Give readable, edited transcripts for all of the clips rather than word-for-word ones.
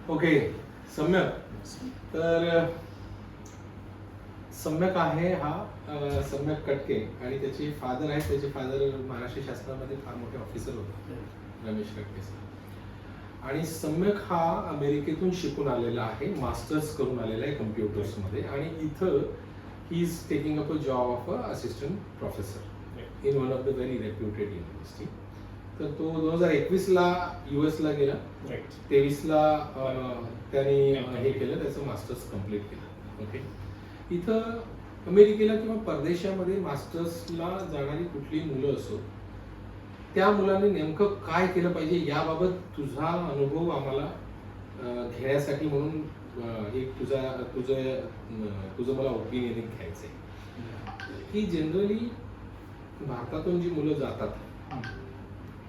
Okay. सम्यक. तर सम्यक आहे हा सम्यक कटके आणि त्याचे फादर आहेत. त्याचे फादर महाराष्ट्र शासनामध्ये फार मोठे ऑफिसर होते, रमेश कटके सर. आणि सम्यक हा अमेरिकेतून शिकून आलेला आहे, मास्टर्स करून आलेला आहे कम्प्युटर्समध्ये. आणि इथं he is taking up a job of a assistant professor in one of the very reputed university. तर तो 2021ला US ला गेला. 23ला त्यांनी हे केलं, त्याचं मास्टर्स कम्प्लीट केलं. ओके. इथं अमेरिकेला किंवा परदेशामध्ये मास्टर्सला जाणारी कुठली मुलं असो, त्या मुलांनी नेमकं काय केलं पाहिजे याबाबत तुझा अनुभव आम्हाला घेण्यासाठी म्हणून एक तुझं मला ओपिनियन घ्यायचंय की जनरली भारतातून जी मुलं जातात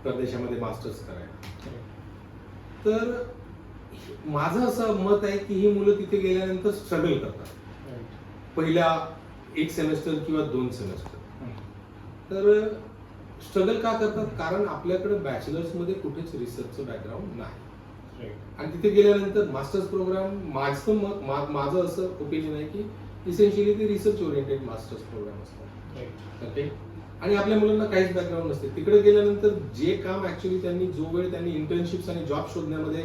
परदेशामध्ये मास्टर्स करायला, तर माझं असं मत आहे की ही मुलं तिथे गेल्यानंतर स्ट्रगल करतात पहिल्या 1 सेमेस्टर किंवा 2 सेमेस्टर. तर स्ट्रगल का करतात? कारण आपल्याकडे बॅचलर्समध्ये कुठेच रिसर्चचं बॅकग्राऊंड नाही. आणि तिथे गेल्यानंतर मास्टर्स प्रोग्राम, माझं असं ओपिनियन आहे की इसेन्शियली ते रिसर्च ओरिएंटेड मास्टर्स प्रोग्राम असतात. ओके. आणि आपल्या मुलांना काहीच बॅकग्राऊंड नसते. तिकडे गेल्यानंतर जे काम ऍक्च्युअली जो वेळ त्यांनी इंटर्नशिप्स आणि जॉब शोधण्यामध्ये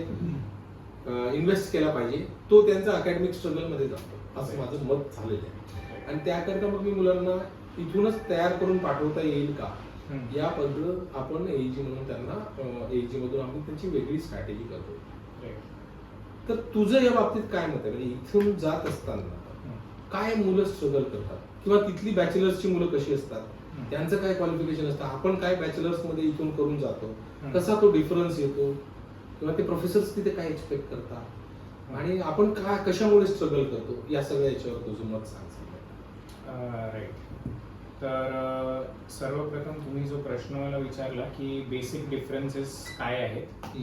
इन्व्हेस्ट केला पाहिजे, तो त्यांचा अकॅडमिक स्ट्रगल मध्ये जातो, असं माझं मत झालेलं आहे. आणि त्याकरता मग मी मुलांना इथूनच तयार करून पाठवता येईल का, या पद्धत आपण AEG म्हणून त्यांना AEG मधून आपण त्यांची वेगळी स्ट्रॅटेजी करतो. तर तुझं या बाबतीत काय मत आहे? म्हणजे इथून जात असताना काय मुलं स्ट्रगल करतात, किंवा तिथली बॅचलर्सची मुलं कशी असतात, त्यांचं काय क्वालिफिकेशन असतं, आपण काय बॅचलर्स मध्ये इथून करून जातो, कसा तो डिफरन्स येतो, किंवा ते प्रोफेसर्स तिथे काय एक्सपेक्ट करतात, आणि आपण कशामुळे स्ट्रगल करतो, या सगळ्या याच्यावर तुझं मत सांग. राईट. तर सर्वप्रथम तुम्ही जो प्रश्न मला विचारला की बेसिक डिफरन्सेस काय आहेत,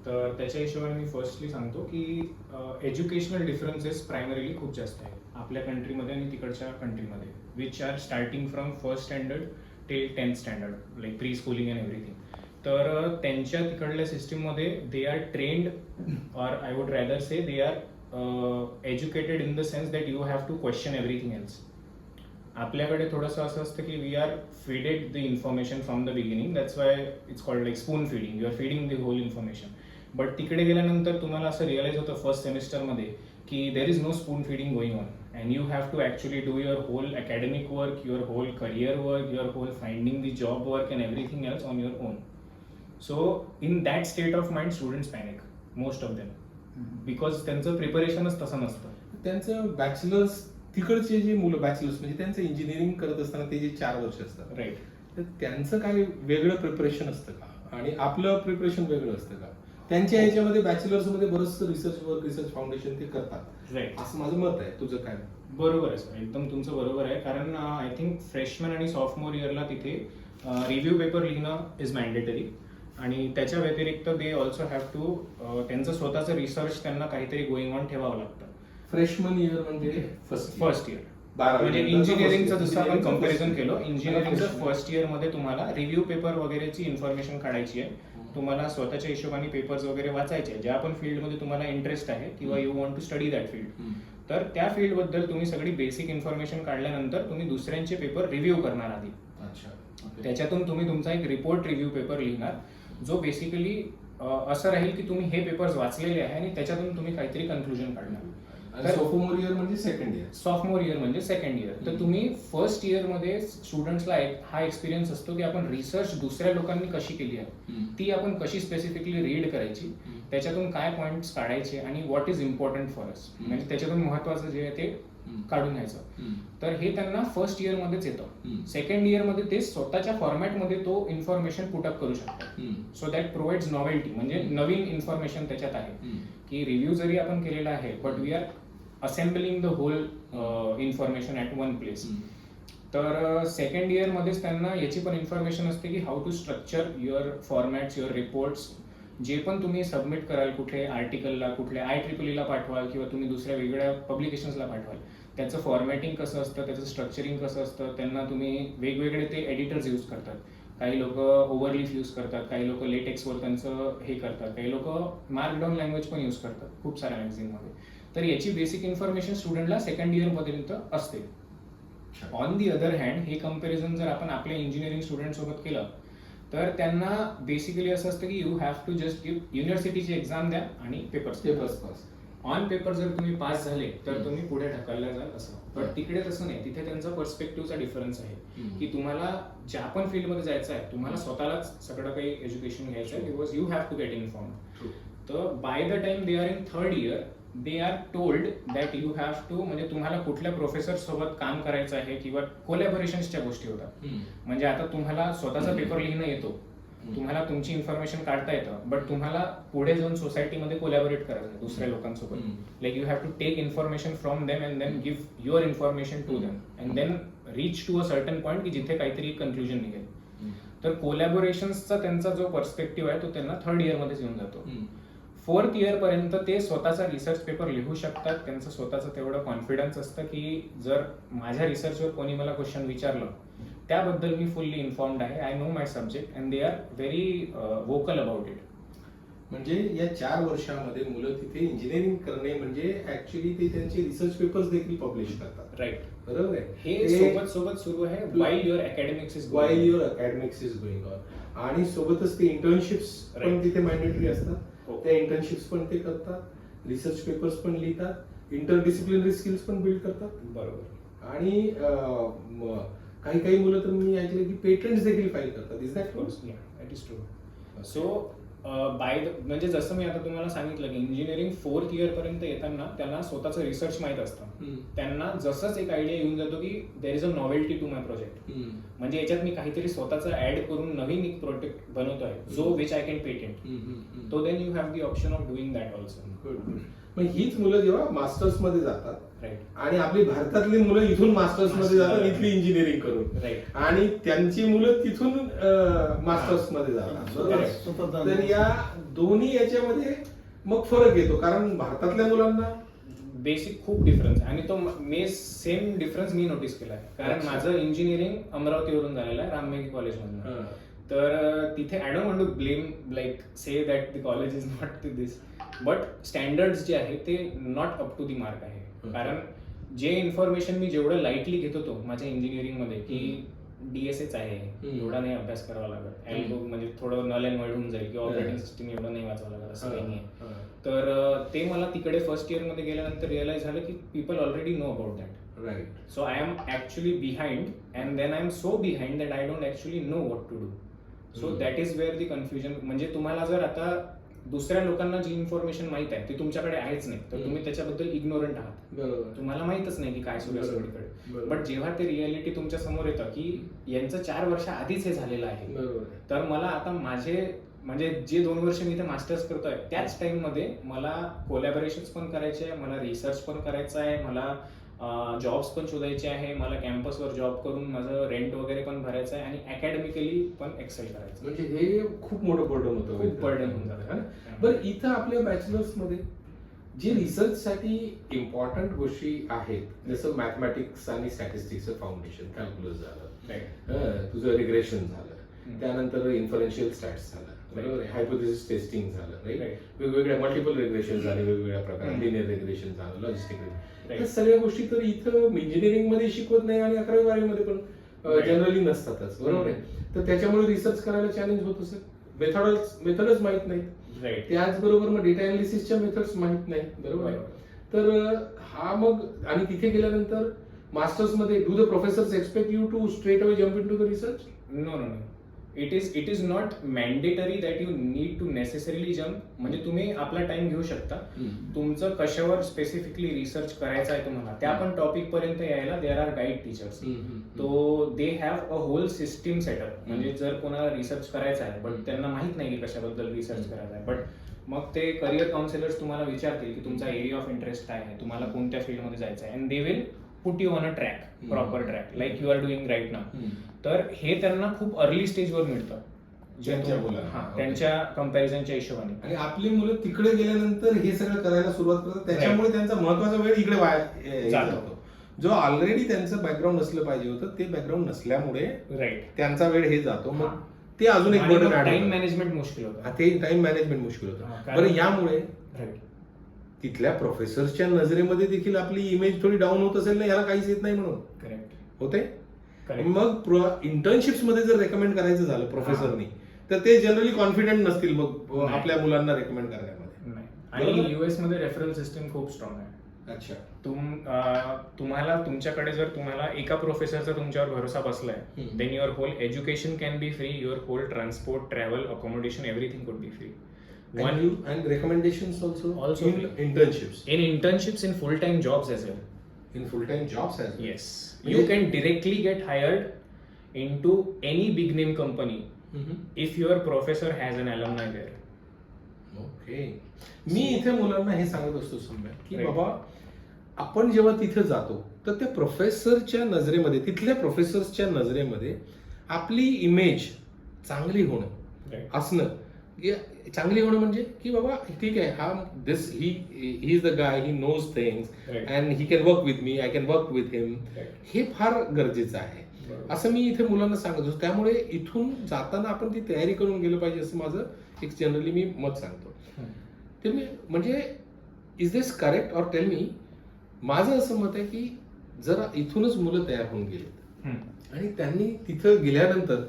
तर त्याच्या हिशोबाने मी फर्स्टली सांगतो की एज्युकेशनल डिफरन्सेस प्रायमरीली खूप जास्त आहेत आपल्या कंट्रीमध्ये आणि तिकडच्या कंट्रीमध्ये, which are starting from first standard till 10th standard, like pre schooling and everything. तर त्यांच्या तिकडल्या सिस्टीममध्ये they are trained, or I would rather say they are educated in the sense that you have to question everything else. आपल्याकडे थोडंसं असं असतं की we are feeded the information from the beginning, that's why it's called like spoon feeding, you are feeding the whole information. But तिकडे गेल्यानंतर तुम्हाला असं realise होतं फर्स्ट सेमिस्टरमध्ये की there is no spoon feeding going on, and you have to actually do your whole academic work, your whole career work, your whole finding the job work and everything else on your own. So in that state of mind students panic, most of them, because त्यांचं प्रिपरेशनच तसं नसतं. त्यांचं bachelors, तिकडचे जे मुलं bachelors म्हणजे त्यांचं इंजिनिअरिंग करत असताना ते जे 4 वर्ष असतात, राईट, तर त्यांचं काही वेगळं प्रिपरेशन असतं का, आणि आपलं प्रिपरेशन वेगळं असतं का? त्यांच्या ह्याच्यामध्ये बॅचलर्स मध्ये बरंचसं रिसर्च वर्क, रिसर्च फाउंडेशन ते करतात, राईट, असं माझं मत आहे. तुझं काय? बरोबर आहे सर, एकदम तुमचं बरोबर आहे. कारण आय थिंक फ्रेशमन आणि सॉफ्टमोर इयरला तिथे रिव्ह्यू पेपर लिहिणं इज मॅन्डेटरी, आणि त्याच्या व्यतिरिक्त दे ऑल्सो हॅव टू त्यांचं स्वतःचं रिसर्च त्यांना काहीतरी गोईंग ऑन ठेवावं लागतं. फ्रेशमन इयर म्हणजे फर्स्ट इयर, म्हणजे इंजिनिअरिंगचं जसं आपण कम्पॅरिझन केलं, इंजिनिअरिंगचं फर्स्ट इयरमध्ये तुम्हाला रिव्ह्यू पेपर वगैरेची इन्फॉर्मेशन काढायची आहे, तुम्हाला स्वतःच्या हिशोबाने पेपर्स वगैरे वाचायचे, ज्या पण फील्डमध्ये तुम्हाला इंटरेस्ट आहे किंवा you want to study that field, तर त्या फील्डबद्दल तुम्ही सगळी बेसिक इन्फॉर्मेशन काढल्यानंतर तुम्ही दुसऱ्यांचे पेपर रिव्ह्यू करणार आधी. त्याच्यातून तुम्ही तुमचा एक रिपोर्ट रिव्ह्यू पेपर लिहिणार, जो बेसिकली असं राहील की तुम्ही हे पेपर्स वाचलेले आहे आणि त्याच्यातून तुम्ही काहीतरी कन्क्लुजन काढणार. सोफोमोर इयर म्हणजे सेकंड इयर, सॉफ्टमोर इयर म्हणजे सेकंड इयर. तर तुम्ही फर्स्ट इयरमध्ये स्टुडंट्सला हा एक्सपिरियन्स असतो की आपण रिसर्च दुसऱ्या लोकांनी कशी केली आहे, ती आपण कशी स्पेसिफिकली रीड करायची, त्याच्यातून काय पॉइंट्स काढायचे आणि what is important for us, म्हणजे त्याच्यातून महत्वाचं जे आहे ते काढून घ्यायचं. तर हे त्यांना फर्स्ट इयर मध्येच येतं. सेकंड इयर मध्ये ते स्वतःच्या फॉर्मॅटमध्ये तो इन्फॉर्मेशन पुटअप करू शकतात. सो दॅट प्रोव्हाइड्स नॉवेल्टी, म्हणजे नवीन इन्फॉर्मेशन त्याच्यात आहे की रिव्ह्यू जरी आपण केलेला आहे but we are assembling the whole information at one place. तर सेकंड इयर मध्येच त्यांना याची पण इन्फॉर्मेशन असते की how to structure your formats, your reports, जे पण तुम्ही सबमिट कराल कुठे आर्टिकलला, कुठल्या IEEE ला पाठवाल किंवा तुम्ही दुसऱ्या वेगळ्या पब्लिकेशन्सला पाठवाल, त्याचं फॉर्मॅटिंग कसं असतं, त्याचं स्ट्रक्चरिंग कसं असतं, त्यांना तुम्ही वेगवेगळे ते एडिटर्स यूज करतात काही लोक ओव्हरलीफ यूज करतात, काही लोक लेटेक्सवर त्यांचं हे करतात, काही लोक मार्कडाऊन लँग्वेज पण यूज करतात खूप साऱ्या मॅगझिनमध्ये. तर याची बेसिक इन्फॉर्मेशन स्टुडंटला सेकंड इयर पर्यंत असते. ऑन दी अदर हँड हे कम्पॅरिझन जर आपण आपल्या इंजिनिअरिंग स्टुडंट सोबत केलं तर त्यांना बेसिकली असं असतं की you have to just give युनिव्हर्सिटीची एक्झाम द्या आणि पेपर्स पास. ऑन पेपर जर तुम्ही पास झाले तर तुम्ही पुढे ढकलल्या जाल असं. पण तिकडे तसं नाही, तिथे त्यांचा पर्स्पेक्टिव्हचा डिफरन्स आहे की तुम्हाला ज्या पण फील्डमध्ये जायचं आहे तुम्हाला स्वतःलाच सगळं काही एज्युकेशन घ्यायचं आहे, because you have to get inform. तर by the time they are in third year they are told that you have to, म्हणजे तुम्हाला कुठल्या प्रोफेसर सोबत काम करायचं आहे किंवा कोलॅबोरेशनच्या गोष्टी होतात. म्हणजे आता तुम्हाला स्वतःचा पेपर लिहिणं येतो, तुम्हाला तुमची इन्फॉर्मेशन काढता येतं, बट तुम्हाला पुढे जाऊन सोसायटीमध्ये कोलॅबोरेट करायचं आहे दुसऱ्या लोकांसोबत. Like you have to take information from them and then give your information to them and then reach to a certain point की जिथे काहीतरी कन्क्लुजन निघेल. तर कोलॅबोरेशन्सचा त्यांचा जो पर्स्पेक्टिव्ह आहे तो त्यांना थर्ड इयरमध्येच येऊन जातो. फोर्थ इयर पर्यंत ते स्वतःचा रिसर्च पेपर लिहू शकतात, त्यांचं स्वतःचं तेवढं कॉन्फिडन्स असतं की जर माझ्या रिसर्चवर कोणी मला क्वेश्चन विचारलं त्याबद्दल मी फुल्ली इन्फॉर्म्ड आहे, I know my subject and they are very vocal about it. म्हणजे या 4 वर्षामध्ये मुलं तिथे इंजिनिअरिंग करणे म्हणजे ऍक्च्युली ते त्यांचे रिसर्च पेपर्स देखील पब्लिश करतात. राईट, बरोबर आहे. हे सोबत सोबत सुरू आहे while your academics is going on. आणि सोबतच ते इंटर्नशिप्स पण तिथे मॅन्डेटरी असतात. त्या इंटर्नशिप्स पण ते करतात, रिसर्च पेपर्स पण लिहितात, इंटरडिसिप्लिनरी स्किल्स पण बिल्ड करतात. बरोबर. आणि काही काही मुलं तर मी ऐकलं की पेटंट्स देखील फाईल करतात. Is that true? It is true. So म्हणजे जसं मी आता तुम्हाला सांगितलं की इंजिनिअरिंग फोर्थ इयर पर्यंत येताना त्यांना स्वतःचं रिसर्च माहित असतं. त्यांना जसंच एक आयडिया येऊन जातो की there is a novelty to my project, म्हणजे याच्यात मी काहीतरी स्वतःचं ऍड करून नवीन एक प्रोजेक्ट बनवतोय जो विच आय कॅन पेटेंट, तो then you have the option of doing that also. मग हीच मुलं जेव्हा मास्टर्स मध्ये जातात आणि आपली भारतातली मुलं इथून मास्टर्स मध्ये जातात इथली इंजिनिअरिंग करून, आणि त्यांची मुलं तिथून मास्टर्स मध्ये जातात. तर या दोन्ही याच्यामध्ये मग फरक येतो, कारण भारतातल्या मुलांना बेसिक खूप डिफरन्स आहे. आणि तो सेम डिफरन्स मी नोटीस केला आहे, कारण माझं इंजिनिअरिंग अमरावतीवरून झालेलं आहे, राममेघी कॉलेजमधून. तर तिथे I don't want to blame like say that the college is not to this, but standards जे आहे ते not up to the mark आहे. कारण जे इन्फॉर्मेशन मी जेवढं लाईटली घेत होतो माझ्या इंजिनिअरिंग मध्ये की DSAच आहे, एवढा नाही अभ्यास करावा लागत, एल्गो म्हणजे थोडं नल अँड वाईड होऊन जाईल किंवा ऑपरेटिंग सिस्टम एवढं नाही वाचावं लागत, असं काही नाही. तर ते मला तिकडे फर्स्ट इयर मध्ये गेल्यानंतर रिअलाइज झालं की people already know about that. Right. So I am actually behind and then I am so behind that I don't actually know what to do. So that is where the confusion. म्हणजे तुम्हाला जर आता दुसऱ्या लोकांना जी information माहित आहे ती तुमच्याकडे आहेच नाही तर तुम्ही त्याच्याबद्दल इग्नोरंट आहात. बरोबर. तुम्हाला माहितच नाही की काय सुरू आहे सगळीकडे. बट जेव्हा ते रियालिटी तुमच्या समोर येतं की यांचं 4 वर्ष आधीच हे झालेलं आहे, तर मला आता माझे म्हणजे जे 2 वर्ष मी इथे मास्टर्स करतोय त्याच टाइम मध्ये मला कोलॅबोरेशन्स पण करायचे आहे, मला रिसर्च पण करायचा आहे, मला जॉब्स पण शोधायचे आहे, मला कॅम्पसवर जॉब करून माझं रेंट वगैरे पण भरायचं आहे आणि अकॅडमिकली पण एक्सेल करायचं. म्हणजे हे खूप मोठं बर्डन होतं. खूप बर्डन होऊन जातं. बरं, इथं आपल्या बॅचलर्स मध्ये जे रिसर्च साठी इम्पॉर्टंट गोष्टी आहेत, जसं मॅथमॅटिक्स आणि स्टॅटिस्टिक्सचं फाउंडेशन, कॅल्क्युलस झालं, तुझं रिग्रेशन झालं, त्यानंतर इन्फरन्शियल स्टॅट्स झालं, बरोबर आहे, हायपोथेसिस टेस्टिंग झालं, राईट, वेगवेगळ्या मल्टिपल रिग्रेशन झाले, वेगवेगळ्या प्रकार, लिनियर रिग्रेशन झालं, लॉजिस्टिक रिग्रेशन, या सगळ्या गोष्टी तर इथं इंजिनिअरिंग मध्ये शिकवत नाही आणि 11वी-12वी मध्ये पण जनरली नसतातच, बरोबर आहे. तर त्याच्यामुळे रिसर्च करायला चॅलेंज होत असेल, मेथडच माहित नाही, त्याचबरोबर मग डेटा अनालिसिसच्या मेथड्स माहित नाही, बरोबर आहे. तर हा मग आणि तिथे गेल्यानंतर मास्टर्स मध्ये do the professors expect you to straight away jump into the research? No. It is not mandatory that you need to necessarily jump. म्हणजे तुम्ही आपला टाइम घेऊ शकता, तुमचं कशावर स्पेसिफिकली रिसर्च करायचं आहे तुम्हाला त्या पण टॉपिक पर्यंत यायला देर आर गाईड टीचर्स. तो they have a whole system setup. म्हणजे जर कोणाला रिसर्च करायचा आहे बट त्यांना माहित नाही की कशाबद्दल रिसर्च करायचा आहे, बट मग ते करिअर काउन्सिलर्स तुम्हाला विचारतील की तुमचा एरिया ऑफ इंटरेस्ट काय आहे, तुम्हाला कोणत्या फील्डमध्ये जायचं आहे, and they will put you on a track, proper track like you are doing right now. तर हे त्यांना खूप अर्ली स्टेजवर मिळतं त्यांच्या कम्पॅरिझनच्या हिशोबाने. आणि आपली मुलं तिकडे गेल्यानंतर हे सगळं करायला सुरुवात करतात, त्याच्यामुळे त्यांचा महत्वाचा वेळ इकडे वाया जातो. जो ऑलरेडी त्यांचं बॅकग्राऊंड असलं पाहिजे होतं ते बॅकग्राऊंड नसल्यामुळे त्यांचा वेळ हे जातो. मग ते अजून एक बर्डन टाइम मॅनेजमेंट मुश्किल होतं. ते टाइम मॅनेजमेंट मुश्किल होतं. कारण- बरं, यामुळे Right. तिथल्या प्रोफेसरच्या नजरेमध्ये देखील आपली इमेज थोडी डाऊन होत असेल ना, याला काहीच येत नाही म्हणून करेक्ट. होते. Correct. मग इंटर्नशिप्स मध्ये जर रेकमेंड करायचं झालं प्रोफेसरनी, तर ते जनरली कॉन्फिडंट नसतील मग नाही. आपल्या मुलांना रेकमेंड करण्यामध्ये. नाही. बरोबर? आणि युएस मध्ये रेफरल सिस्टम खूप स्ट्रॉंग आहे. अच्छा. तुम्हाला तुमच्याकडे जर तुम्हाला एका प्रोफेसरचा तुमच्यावर भरोसा बसलाय, hmm. Then your whole education can be free, your whole transport, travel, accommodation, everything could be free. And recommendations also Also in internships, In internships, in full-time jobs as well. in full-time jobs as well. Yes. You can directly get hired into any big name company Mhm. if your professor has an alumni there. Okay. मी इथे मुलांना हे सांगत असतो सम्या, की Right. बाबा आपण जेव्हा तिथे जातो तर त्या प्रोफेसरच्या नजरेमध्ये, तिथल्या प्रोफेसर्सच्या नजरेमध्ये आपली इमेज चांगली होणं, Right. असणं, चांगली होणं म्हणजे की बाबा ठीक आहे, हा this he is the guy, he knows things Right. And he can work with me, I can work with him. Right. हे फार गरजेचं आहे बरोबर. असं मी इथे मुलांना सांगत असतो. त्यामुळे इथून जाताना आपण ती तयारी करून गेलं पाहिजे असं माझं एक जनरली मी मत सांगतो. ते मी म्हणजे is this correct or tell me. माझं असं मत आहे की जर इथूनच मुलं तयार होऊन गेलेत हम्म. आणि त्यांनी तिथं गेल्यानंतर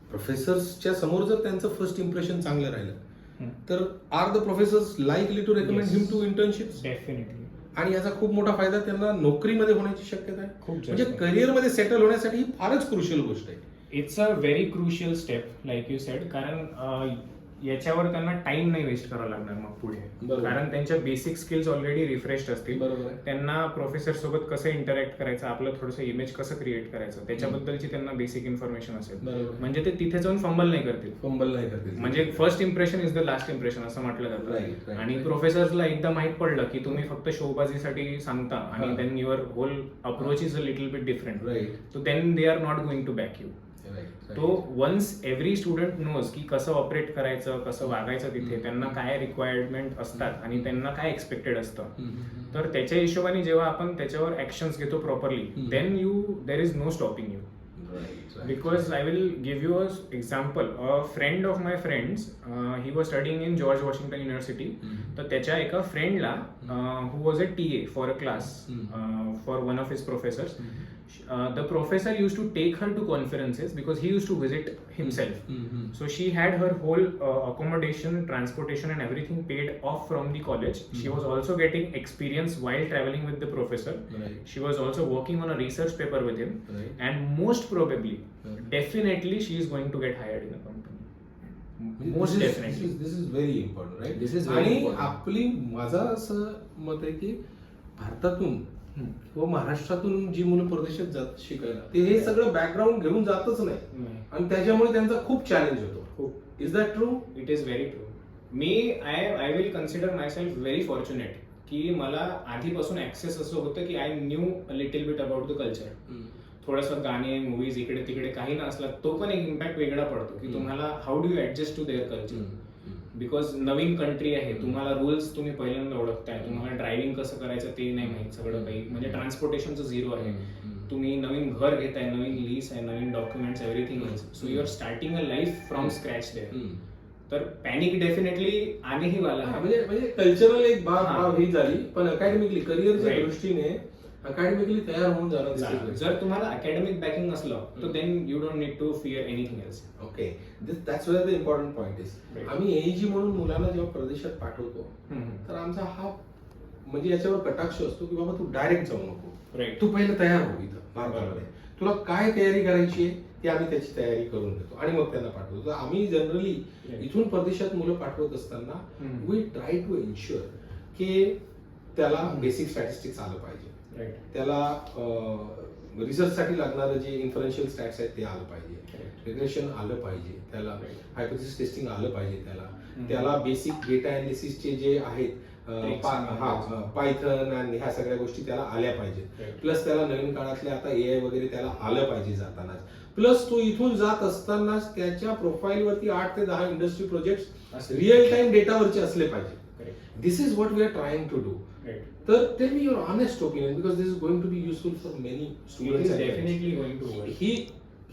प्रोफेसर्सच्या समोर जर त्यांचं फर्स्ट इम्प्रेशन चांगलं राहिलं, हम्म. तर are the professors likely to recommend Yes. Him to internships, Definitely. आणि याचा खूप मोठा फायदा त्यांना नोकरीमध्ये होण्याची शक्यता आहे. खूप जास्त. म्हणजे करिअरमध्ये सेटल होण्यासाठी ही फारच क्रुशियल गोष्ट आहे. It's a very crucial step like you sed, कारण याच्यावर त्यांना टाइम नाही वेस्ट करावा लागणार मग पुढे, बरोबर. कारण त्यांच्या बेसिक स्किल्स ऑलरेडी रिफ्रेश असतील. बरोबर आहे. त्यांना प्रोफेसर सोबत कसं इंटरॅक्ट करायचं, आपलं थोडंसं इमेज कसं क्रिएट करायचं त्याच्याबद्दलची त्यांना बेसिक इन्फॉर्मेशन असेल. बरोबर. म्हणजे ते तिथे जाऊन फंबल नाही करतील. फंबल नाही करतील. म्हणजे first impression is the last impression असं म्हटलं Right, जातं. right, आणि right. प्रोफेसर्सला एकदा माहित पडलं की तुम्ही फक्त शोबाजीसाठी सांगता हा. आणि then your whole approach is a little bit different, right so then they are not going to back you. तो वन्स एव्हरी स्टुडंट नोज की कसं ऑपरेट करायचं, कसं वागायचं तिथे, त्यांना काय रिक्वायरमेंट असतात आणि त्यांना काय एक्सपेक्टेड असतं, तर त्याच्या हिशोबाने जेव्हा आपण त्याच्यावर ऍक्शन्स घेतो properly, then there is no stopping you. Because I will give you an example. A friend of my friends, he was studying in George Washington University. तर त्याच्या एका फ्रेंडला who was a TA for a class for one of his professors. The professor used to take her to conferences because he used to visit himself. So she had her whole accommodation, transportation and everything paid off from the college. She was also getting experience while traveling with the professor. She was also working on a research paper with him. And most probably, definitely she is going to get hired in a company. Most definitely. This is very important, right. This is very आणि important. आपली, माझं असं मत आहे की भारतातून किंवा महाराष्ट्रातून जी मुलं परदेशात जात शिकायला, ते हे सगळं बॅकग्राऊंड घेऊन जातच नाही आणि त्याच्यामुळे त्यांचा खूप चॅलेंज होतो. Is that true? It is very true. Me I will consider my self very fortunate की मला आधीपासून ऍक्सेस असं होतं की I new a little bit about the culture. थोडंसं गाणे, मूवीज इकडे तिकडे काही नसला तो पण एक इम्पॅक्ट वेगळा पडतो की तुम्हाला how do you adjust to their culture. Because नवीन कंट्री आहे, तुम्हाला रूल्स तुम्ही पहिल्यांदा ओळखताय, तुम्हाला ड्रायव्हिंग कसं करायचं ते नाही माहित सगळं काही, म्हणजे ट्रान्सपोर्टेशनचं झिरो आहे. तुम्ही नवीन घर घेताय, नवीन लीज आहे, नवीन documents, everything is, so you are starting a life from scratch there. तर पॅनिक डेफिनेटली आनेही वाला है. म्हणजे कल्चरल एक भाग ही झाली, पण अकॅडमिकली करिअरच्या Right. दृष्टीने अकॅडमिकली तयार होऊन जाणं. जर तुम्हाला अकॅडमिक बॅकिंग नसलं तर then you don't need to fear anything else. Okay, that's where the important point is. Right. आम्ही एईजी म्हणून मुलांना जेव्हा प्रदेशात पाठवतो तर आमचा हा म्हणजे याच्यावर कटाक्ष असतो की बाबा तू डायरेक्ट जाऊ नको, राईट. तू पहिले तयार हो इथं भारतामध्ये, तुला काय तयारी करायची आहे ती आम्ही त्याची तयारी करून देतो आणि मग त्यांना पाठवतो. तर आम्ही जनरली इथून परदेशात मुलं पाठवत असताना वी ट्राय टू इन्शुअर की त्याला बेसिक स्टॅटिस्टिक्स आलं पाहिजे, त्याला रिसर्चसाठी लागणारं जे इन्फरन्शियल स्टॅट्स आहेत ते आलं पाहिजे, रिग्रेशन आलं पाहिजे, त्याला हायपोथेसिस टेस्टिंग आलं पाहिजे, त्याला बेसिक डेटा अनालिसिसचे जे आहेत पायथन आणि ह्या सगळ्या गोष्टी त्याला आल्या पाहिजेत. प्लस त्याला नवीन काळातल्या आता एआय वगैरे त्याला आलं पाहिजे जातानाच. प्लस तो इथून जात असतानाच त्याच्या प्रोफाईलवरती 8 ते 10 इंडस्ट्री प्रोजेक्ट रिअल टाइम डेटावरचे असले पाहिजे. This is what we are trying to do. तर tell me your honest opinion because this is going to be useful for many students. Definitely going to. ही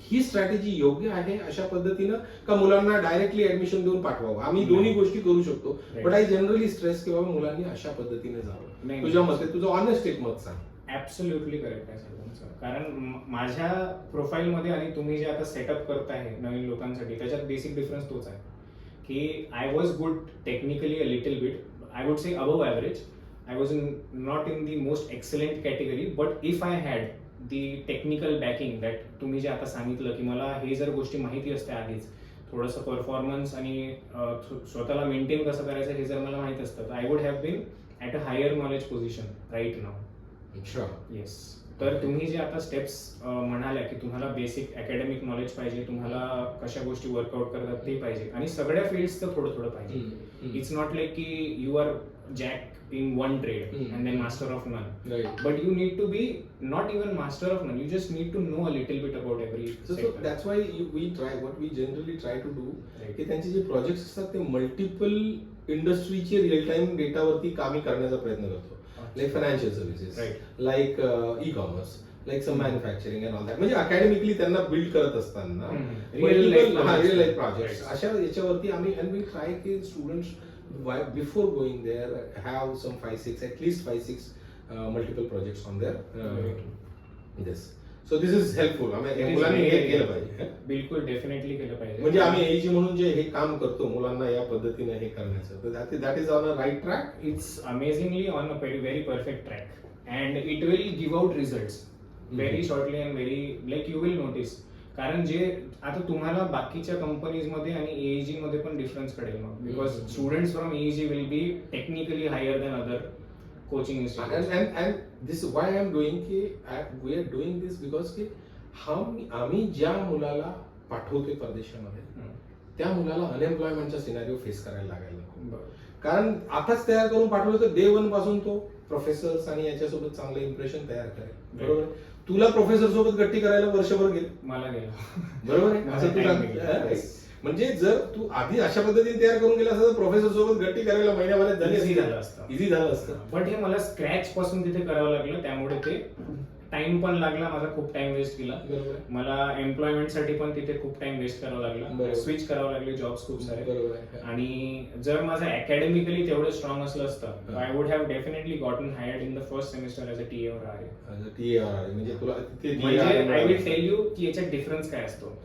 ही स्ट्रॅटेजी योग्य आहे अशा पद्धतीनं का मुलांना डायरेक्टली ऍडमिशन देऊन पाठवावं? आम्ही दोन्ही गोष्टी करू शकतो, बट आय जनरली स्ट्रेस की बाबा मुलांनी अशा पद्धतीने जावं. तुझ्या मते तुझं ऑनेस्ट एक मत सांग. ऍब्सोल्युटली करेक्ट आहे सर तुमचं. कारण माझ्या प्रोफाईलमध्ये आणि तुम्ही जे आता सेटअप करताय नवीन लोकांसाठी त्याच्यात बेसिक डिफरन्स तोच आहे की I was good technically a little bit, I would say above average. I was not in the most excellent category, but if I had the technical backing that तुम्ही जे आता सांगितलं की मला हे जर गोष्टी माहिती असते आधीच, थोडंसं परफॉर्मन्स आणि स्वतःला मेंटेन कसं करायचं हे जर मला माहित असतं तर I would have been at a higher knowledge position right now. Yes. तर तुम्ही जे आता स्टेप्स म्हणाल्या की तुम्हाला बेसिक अकॅडमिक नॉलेज पाहिजे, तुम्हाला कशा गोष्टी वर्कआउट करतात ते पाहिजे आणि सगळ्या फील्ड्सचं थोडं थोडं पाहिजे. इट्स नॉट लाईक की you are jack in one trade and then master of none. Right. But you need to be not even master of none. You just need to know a little bit about every so sector. that's why we try, what we generally try to do, Right. की त्यांचे जे projects असतात ते multiple इंडस्ट्रीचे real time डेटावरती कामी करण्याचा प्रयत्न करतो. Like financial services, like e commerce, like some manufacturing and all that. म्हणजे अकॅडमिकली त्यांना बिल्ड करत असताना Real life प्रोजेक्ट्स अशा याच्यावरती आम्ही अँड वी ट्राय की students before going there have some 5-6 at least 5-6 multiple projects on their this. So this is helpful. आम्ही मुलांनी हे केलं पाहिजे. बिलकुल डेफिनेटली केलं पाहिजे. म्हणजे आम्ही एजी म्हणून जे हे काम करतो मुलांना या पद्धतीने हे करण्याचं, तर that is on a right track. It's amazingly on a very perfect track and it will give out results very shortly and very like you will notice. कारण जे आता तुम्हाला बाकीच्या कंपनीज मध्ये आणि एईजी मध्ये पण डिफरन्स कळेल मग, because students from AEG will be technically higher than other coaching institute. and this is why I am doing की we are doing this because की आम्ही ज्या मुलाला पाठवतोय परदेशामध्ये त्या मुलाला अनएम्प्लॉयमेंटचा सिनारिओ फेस करायला लागायला नको. कारण आताच तयार करून पाठवलं तर डे वन पासून तो प्रोफेसर्स आणि याच्यासोबत चांगलं इम्प्रेशन तयार करेल. बरोबर. तुला प्रोफेसर सोबत गट्टी करायला वर्षभर गेलं, मला गेलं. बरोबर आहे. असं तू म्हणजे जर तू आधी अशा पद्धतीने तयार करून गेला असता तर प्रोफेसर सोबत गट्टी करायला महिन्याभरात इझी झालं असतं. इझी झालं असतं. बट हे मला स्क्रॅच पासून तिथे करावं लागलं, त्यामुळे ते टाइम पण लागला, माझा खूप टाइम वेस्ट केला. मला एम्प्लॉयमेंट साठी पण तिथे खूप टाइम वेस्ट करावा लागला, स्विच करावं लागले जॉब्स खूप सारे. आणि जर माझं अकॅडमिकली तेवढं स्ट्रॉंग असलं असतं I would have definitely gotten hired in the first semester as a TA और आरए. म्हणजे आय विल टेल यू की याच्यात डिफरन्स काय असतो.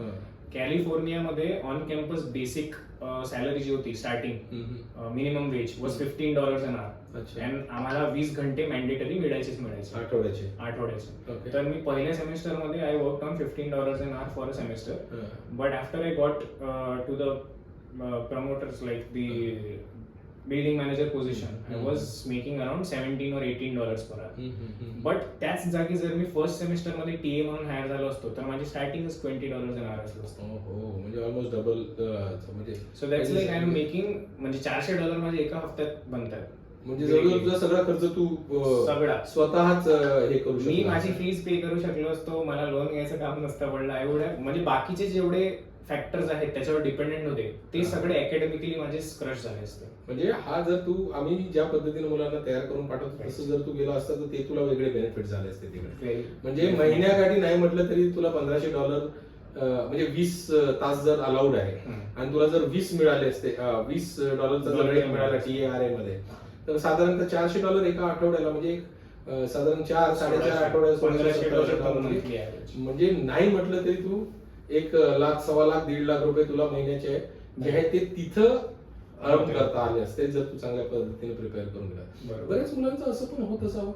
कॅलिफोर्नियामध्ये ऑन कॅम्पस बेसिक सॅलरी जी होती starting minimum wage was $15 an hour. And आम्हाला 20 घंटे मॅन्डेटरी मिळायचे आठवड्याचे. तर मी पहिल्या सेमिस्टर मध्ये I work on $15 an hour for a semester. But after I got to the promoters like the building manager position I was making around $17 or $18 per hour. But त्याच जागी जर मी फर्स्ट सेमिस्टर मध्ये TA म्हणून hire झालो असतो तर माझी स्टार्टिंगच $20 an hour असलं असतं. म्हणजे ऑलमोस्ट डबल. म्हणजे so that's like I am making म्हणजे $400 माझे एका हप्त्यात बनतात. म्हणजे जवळजवळ तुझा सगळा खर्च तू सगळा स्वतःच हे करू शकतो. मी माझी फीज पे करू शकलो असतो, मला लोन घ्यायचं काम नसतं पडलं. आय वुड हॅव म्हणजे बाकीचे जेवढे फॅक्टर्स आहेत त्याच्यावर डिपेंडेंट होते ते सगळे अकॅडमिकली माझे क्रश झाले असते. म्हणजे हा जर तू आम्ही ज्या पद्धतीने मुलांना तयार करून पाठवतो तसं जर तू गेला असता तर ते तुला वेगळे बेनिफिट झाले असते तिकडे. म्हणजे महिन्याकाठी नाही म्हटलं तरी तुला $1500 म्हणजे 20 तास जर अलाउड आहे आणि तुला जर 20 मिळाले असते, $20 जर रेट मिळाला टीएआरए मध्ये तर साधारणतः $400 एका आठवड्याला म्हणजे साधारण 4-4.5 आठवड्यात म्हणजे नाही म्हटलं तरी तू 1 लाख, 1.25 लाख, 1.5 लाख रुपये तुला महिन्याचे जे आहे ते तिथं अर्न करता आले असते जर तू चांगल्या पद्धतीने प्रिपेअर करून गेला. बऱ्याच मुलांचं असं पण होत असावं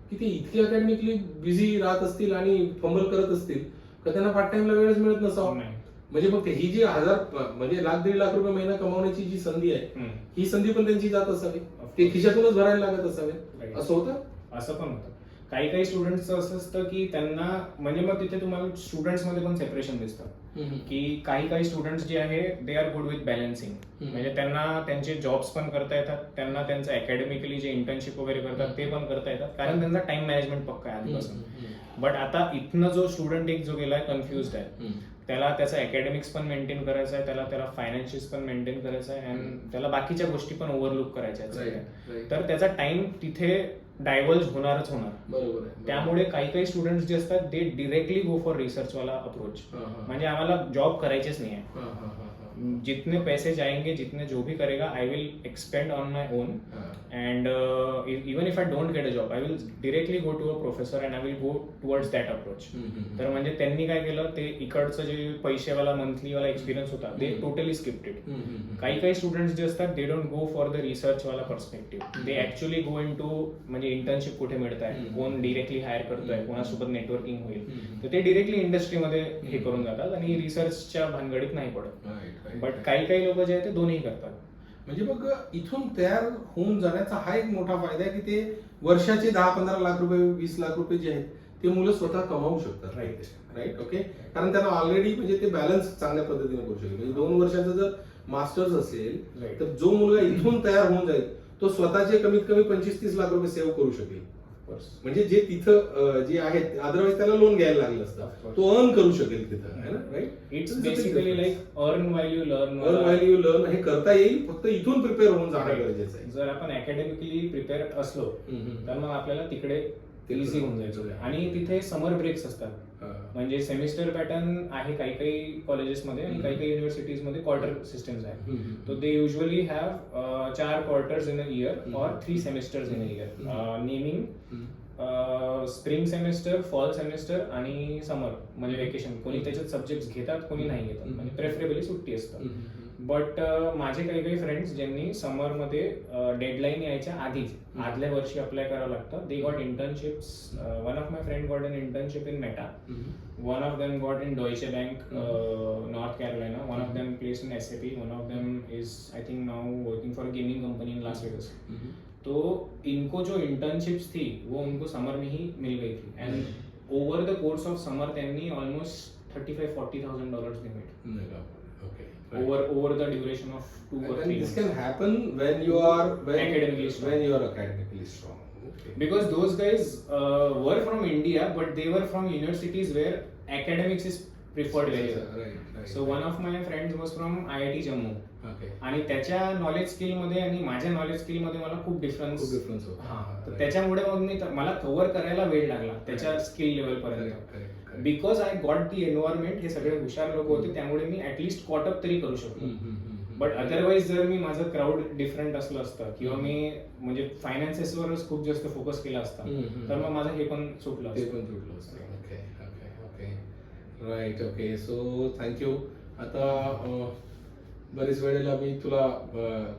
की ते इतके अकॅडमिकली बिझी राहत असतील आणि फंबल करत असतील तर त्यांना पार्ट टाइमला वेळच मिळत नसावा. म्हणजे मग ही जी म्हणजे 1-1.5 लाख रुपये महिना कमावण्याची जी संधी आहे ही संधी पण त्यांची जात असावी, ते खिशातूनच भरायला लागत असावे. असं होतं. असं पण होतं. काही स्टुडंट्सचं असं असतं की त्यांना म्हणजे मग तिथे तुम्हाला स्टुडंट्स मध्ये पण सेपरेशन दिसतं. की काही स्टुडंट्स जे आहे they are good with balancing, म्हणजे त्यांना त्यांचे जॉब्स पण करता येतात, त्यांना त्यांचं अकॅडमिकली जे इंटर्नशिप वगैरे करतात ते पण करता येतात, कारण त्यांचा टाइम मॅनेजमेंट पक्का आहे आधीपासून. बट आता इथनं जो स्टुडंट एक जो गेलाय कन्फ्युज्ड आहे, त्याला त्याचं अकॅडमिक्स पण मेंटेन करायचं आहे, त्याला फायनान्शियल्स पण मेंटेन करायचं आहे, अँड त्याला बाकीच्या गोष्टी पण ओव्हरलुक करायच्या आहेत, तर त्याचा टाइम तिथे डायव्हर्ज होणारच होणार. बरोबर. त्यामुळे काही स्टुडंट्स जे असतात ते डिरेक्टली गो फॉर रिसर्च वाला अप्रोच, म्हणजे आम्हाला जॉब करायचेच नाही आहे, जितने पैसे जाएंगे, जितने जो भी करेगा, I will expend on my own, and even if I don't get a job I will directly go to a professor and I will go towards that approach. तर म्हणजे त्यांनी काय केलं, ते इकडचं जे पैसेवाला मंथलीवाला एक्सपिरियन्स होता ते टोटली स्किप्टेड. काही स्टुडंट्स जे असतात they don't go for the research वाला perspective, they actually go in to म्हणजे इंटर्नशिप कुठे मिळत आहे, कोण डिरेक्टली हायर करतोय, कोणासोबत नेटवर्किंग होईल, तर ते डिरेक्टली इंडस्ट्रीमध्ये हे करून जातात आणि रिसर्चच्या भानगडीत नाही पडत. बट काही लोक जे आहे ते दोन्ही करतात. म्हणजे मग इथून तयार होऊन जाण्याचा हा एक मोठा फायदा आहे की ते वर्षाचे 10-15 लाख रुपये 20 लाख रुपये जे आहेत ते मुलं स्वतः कमावू शकतात. राईट. ओके. कारण त्यांना ऑलरेडी म्हणजे ते बॅलन्स चांगल्या पद्धतीने करू शकेल. म्हणजे 2 वर्षाचं जर मास्टर्स असेल तर जो मुलगा इथून तयार होऊन जाईल तो स्वतःचे कमीत कमी 25-30 लाख रुपये सेव्ह करू शकेल. म्हणजे जे तिथं जे आहेत अदरवाईज त्याला लोन घ्यायला लागलं असतं, तो अर्न करू शकेल तिथं, है ना. Right. It's basically like earn value learn हे करता येईल, फक्त इथून प्रिपेअर होऊन जाणं गरजेचं आहे. जर आपण अकॅडमिकली प्रिपेअर असलो तर मग आपल्याला तिकडे इझी होऊन जायचं. आणि तिथे समर ब्रेक्स असतात, म्हणजे सेमिस्टर पॅटर्न आहे काही कॉलेजेसमध्ये आणि काही युनिव्हर्सिटीजमध्ये क्वार्टर सिस्टम्स आहे. तो they usually have 4 quarters in a year और 3 semesters in a year, naming spring semester, fall semester आणि समर म्हणजे वेकेशन. कोणी त्याच्यात सब्जेक्ट घेतात, कोणी नाही घेतात, म्हणजे प्रेफरेबली सुट्टी असतात. बट माझे काही फ्रेंड्स ज्यांनी समरमध्ये डेडलाईन यायच्या आधीच आदल्या वर्षी अप्लाय करावं लागतं, they got internships. One of my friend got an internship in Meta, one of them got in Deutsche Bank North Carolina, one of them placed in SAP, one of them is I think now working for a gaming company in Las Vegas. तो इनको जो internships थी वो उनको समर में ही मिल गई थी, and over the course of summer त्यांनी almost $35,000-40,000 they made. Over the duration of 2 or 3 This years. can happen when you are Academically strong. When you are academically strong. Okay. Because those guys were from India, but they were from universities where academics is preferred very well. Right. So one of my friends was from IIT Jammu. Okay. आणि त्याच्या knowledge skill मध्ये आणि माझ्या knowledge skill मध्ये मला खूप difference होता. तर त्याच्यामुळे मग मी मला कव्हर करायला वेळ लागला त्याच्या स्किल लेवल पर्यंत. Because I got the environment, हे सगळे हुशार लोक होते, त्यामुळे मी ऍटलिस्ट कॉट अप तरी करू शकतो. बट अदरवाईज जर मी माझं क्राऊड डिफरंट असलं असतं किंवा मी म्हणजे फायनान्सेसवरच खूप जास्त फोकस केला असता तर मग माझं हे पण सुटलं असतं. Okay. Right. Okay. So thank you. आता बरेच वेळेला मी तुला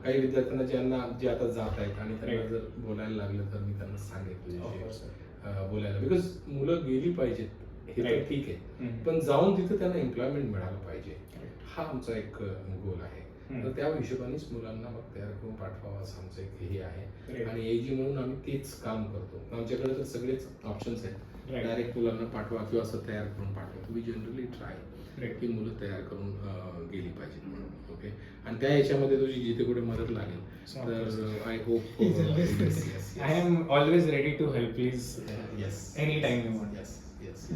काही विद्यार्थ्यांना ज्यांना जे आता जात आहेत आणि त्यांना जर बोलायला लागलं तर मी त्यांना सांगेन तुझ्याशी बोलायला, बिकॉज मुलं गेली पाहिजेत हे तर ठीक आहे, पण जाऊन तिथं त्यांना एम्प्लॉयमेंट मिळालं पाहिजे, हा आमचा एक गोल आहे. तर त्या हिशोबानेच मुलांना मग तयार करून पाठवावं असं आमचं एक हे आहे. आणि AG म्हणून आम्ही तेच काम करतो. आमच्याकडे तर सगळेच ऑप्शन्स आहेत, डायरेक्ट मुलांना पाठवा किंवा असं तयार करून पाठवा. वी जनरली ट्राय की मुलं तयार करून गेली पाहिजेत म्हणून. ओके. आणि त्या याच्यामध्ये तुझी जिथे कुठे मदत लागेल तर I hope I am always ready to help. Please yes any time you want. Yes.